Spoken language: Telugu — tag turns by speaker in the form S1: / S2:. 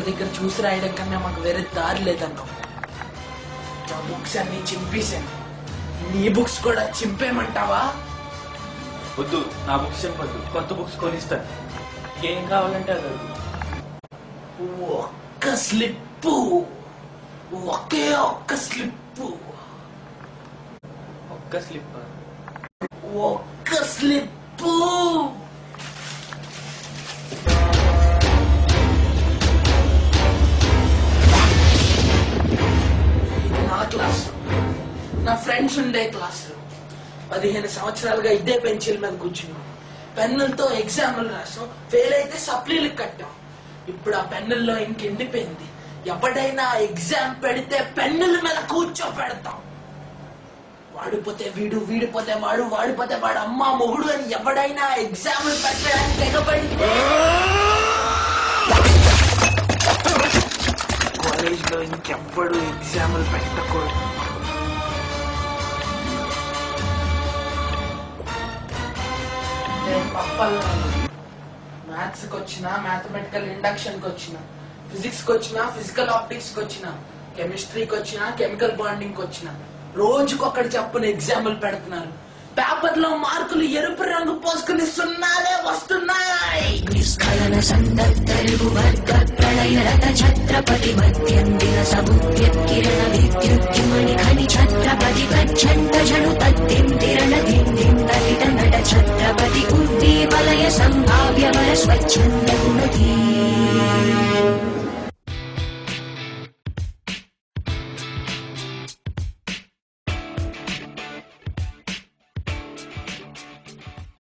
S1: ఒకరి దగ్గర చూసి రాయడం కన్నా మాకు వేరే దారి లేదన్నాం. నా బుక్స్ అన్ని చింపేశాను. నీ బుక్స్ కూడా చింపేయమంటావా?
S2: వద్దు, నా బుక్స్ చింపొద్దు, కొత్త బుక్స్ కొనిస్తాను. ఏం కావాలంటే అది.
S1: ఒక్క స్లిప్పు, ఒకే ఒక్క స్లిప్పు.
S2: ఒక్క స్లిప్,
S1: ఒక్క స్లిప్పు. నా క్లాస్, నా ఫ్రెండ్స్ ఉండే క్లాస్. 15 సంవత్సరాలుగా ఇదే బెంచీల మీద కూర్చున్నాం. పెన్నులతో ఎగ్జామ్లు రాసాం, ఫెయిల్ అయితే సప్లీలకు కట్టాం. ఇప్పుడు ఆ పెన్నుల్లో ఇంకెండిపోయింది. ఎవడైనా ఎగ్జామ్ పెడితే పెన్నుల మీద కూర్చోపెడతాం. వాడిపోతే వీడు, వీడిపోతే వాడు, వాడిపోతే వాడు అమ్మ మొగుడు అని ఎవడైనా ఎగ్జామ్లు పెట్టడానికి తెగబడి కాలేజ్ లో ఇంకెవ్వడు ఎగ్జామ్లు పెట్టకూడదు. మ్యాథ్స్ కి వచ్చినా, మ్యాథమెటికల్ ఇండక్షన్ కి వచ్చినా, ఫిజిక్స్ కి వచ్చినా, ఫిజికల్ ఆప్టిక్స్ కి వచ్చినా, కెమిస్ట్రీకి వచ్చినా, కెమికల్ బాండింగ్ కి వచ్చినా రోజుకొకటి చెప్పున ఎగ్జామ్లు పెడుతున్నారు. పేపర్ లో మార్కులు ఎరుపు రంగు పోసుకుని సున్నాలే వస్తున్నాయి.
S3: నిష్కలన సందర్భ వర్గ ప్రళయ రథ ఛత్రపతి మధ్యందిన సముద్యత్కిరణ విద్యుద్యుమణి ఖని ఛత్రపతి గచ్చంత జను తద్దిందిరణ దిందిందలిత నట ఛత్రపతి ఉద్దీపలయ సంభావ్య వర స్వచ్ఛంద గుణధీ